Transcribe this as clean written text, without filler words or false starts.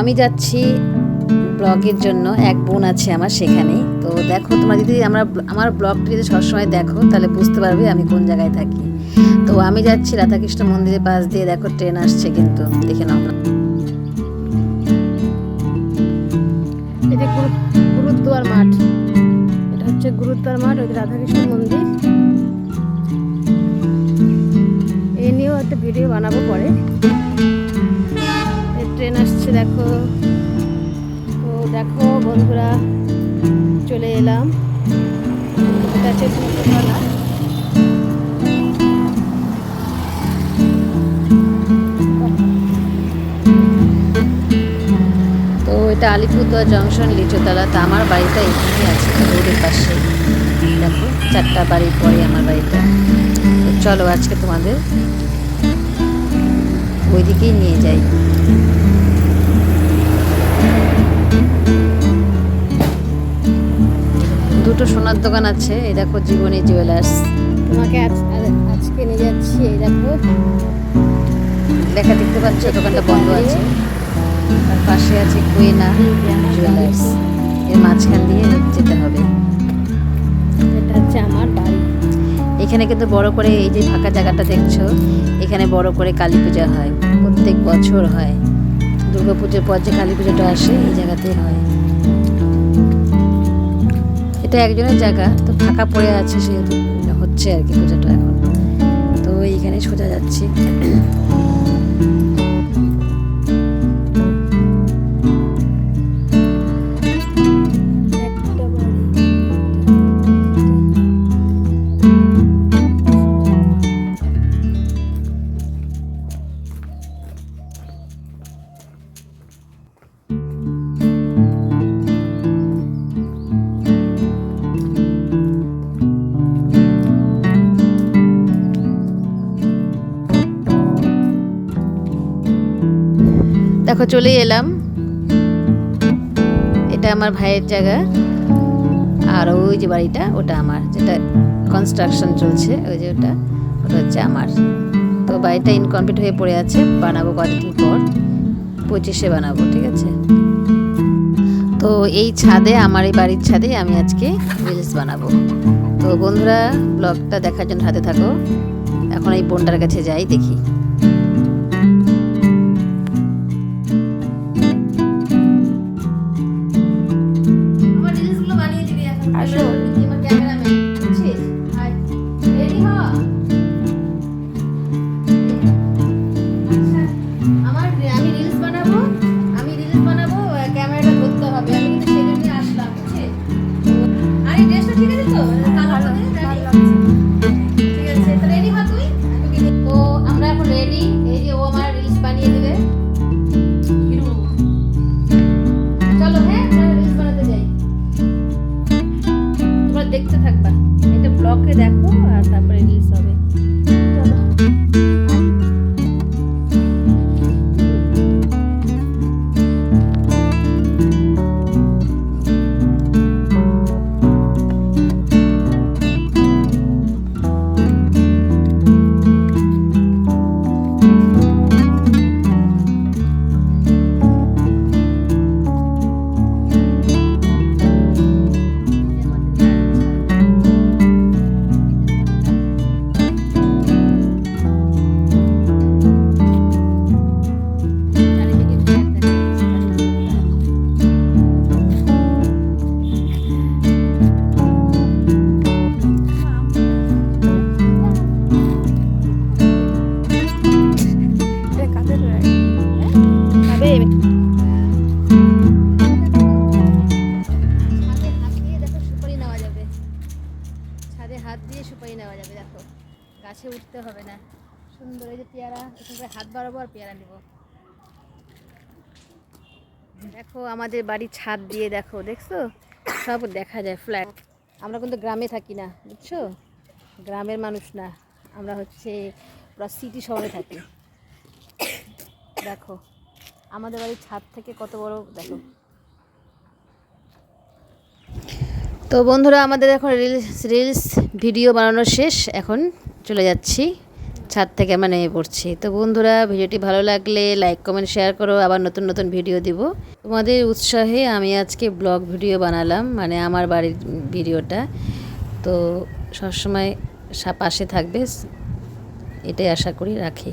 আমি যাচ্ছি ব্লগের জন্য, এক বোন আছে আমার সেখানে। তো দেখো তোমরা যদি আমার ব্লগটা যদি সবসময় দেখো তাহলে বুঝতে পারবে আমি কোন জায়গায় থাকি। তো আমি যাচ্ছি রাধাকৃষ্ণ মন্দিরের পাশ দিয়ে, দেখো ট্রেন আসছে কিন্তু দেখে নাও। এটা গুরুদ্বার মাঠ, এটা হচ্ছে গুরুদ্বার মাঠ, ওই রাধাকৃষ্ণ মন্দির। এই নিয়েও একটা ভিডিও বানাবো পরে। ট্রেন আসছে দেখো। তো দেখো বন্ধুরা, চলে এলাম। এটা হচ্ছে গুরুদ্বারা। তো এটা আলিপুরদুয়ার জংশন, লিচুতলা। তো আমার বাড়িটা এখানেই আছে, রোডের পাশে। দেখো 4টা বাড়ির পরে আমার বাড়িটা। তো চলো আজকে তোমাদের ওইদিকেই নিয়ে যাই। দুটো সোনার দোকান আছে, এই দেখো জীবনী জুয়েলার্স। তোমাকে আজকে নিয়ে যাচ্ছি। এই দেখো লেখা দেখতে পাচ্ছ, দোকানটা বন্ধ আছে। আর পাশে আছে কুইনা জুয়েলার্স। এর মাঝখান দিয়ে যেতে হবে। এটা হচ্ছে আমার বাড়ি। এখানে কিন্তু বড় করে, এই যে ফাঁকা জায়গাটা দেখছো, এখানে বড় করে কালী পূজা হয়, প্রত্যেক বছর হয়। দুর্গা পুজোর পর যে কালী পুজোটা আসে এই জায়গাতেই হয়। এটা একজনের জায়গা, তো ফাঁকা পড়ে আছে, সেহেতু হচ্ছে আর কি পূজাটা এখন। তো এইখানে সোজা যাচ্ছি। দেখো চলে এলাম। এটা আমার ভাইয়ের জায়গা, আর ওই যে বাড়িটা ওটা আমার, যেটা কনস্ট্রাকশন চলছে, ওই যে ওটা হচ্ছে আমার। তো বাড়িটা ইনকমপ্লিট হয়ে পড়ে আছে, বানাবো কয়েকদিন পর, 25-এ বানাবো, ঠিক আছে। তো এই ছাদে, আমার এই বাড়ির ছাদে আমি আজকে রিলস বানাবো। তো বন্ধুরা ব্লগটা দেখার জন্য হাতে থাকো। এখন এই বোনটার কাছে যাই, দেখি। আসো। আমি রিলস বানাবো, ক্যামেরাটা ধরতে হবে। আমি কিন্তু সেই জন্যই আসলাম, বুঝছিস? আর এই ড্রেসটা ঠিক আছে তো? কালারটা ঠিক আছে, তো রেডি হ তুই। তো আমরা এখন রেডি। এই যে ও আমার রিলস বানিয়ে দেবে। চলো, হ্যাঁ আমরা রিলস বানাতে যাই। তোমরা দেখতে থাকবা, এটা ব্লগে দেখো আর তারপরে রিলস হবে। চলো। হাত দিয়ে সুপারি নেওয়া যাবে। দেখো গাছে উঠতে হবে না, সুন্দর। এই যে পেয়ারা, এখানে হাত বাড়াবো আর পেয়ারা নেব। দেখো আমাদের বাড়ির ছাদ দিয়ে, দেখো দেখছো, সব দেখা যায় ফ্ল্যাট। আমরা কিন্তু গ্রামে থাকি না, বুঝছো, গ্রামের মানুষ না, আমরা হচ্ছে পুরো সিটি শহরে থাকি। দেখো আমাদের বাড়ির ছাদ থেকে কত বড়, দেখো। তো বন্ধুরা আমাদের এখন রিলস ভিডিও বানানো শেষ, এখন চলে যাচ্ছি ছাদ থেকে আমরা নেমে পড়ছি। তো বন্ধুরা, ভিডিওটি ভালো লাগলে লাইক কমেন্ট শেয়ার করো, আবার নতুন নতুন ভিডিও দিব। তোমাদের উৎসাহে আমি আজকে ব্লগ ভিডিও বানালাম, মানে আমার বাড়ির ভিডিওটা। তো সবসময় পাশে থাকবে, এটাই আশা করি, রাখি।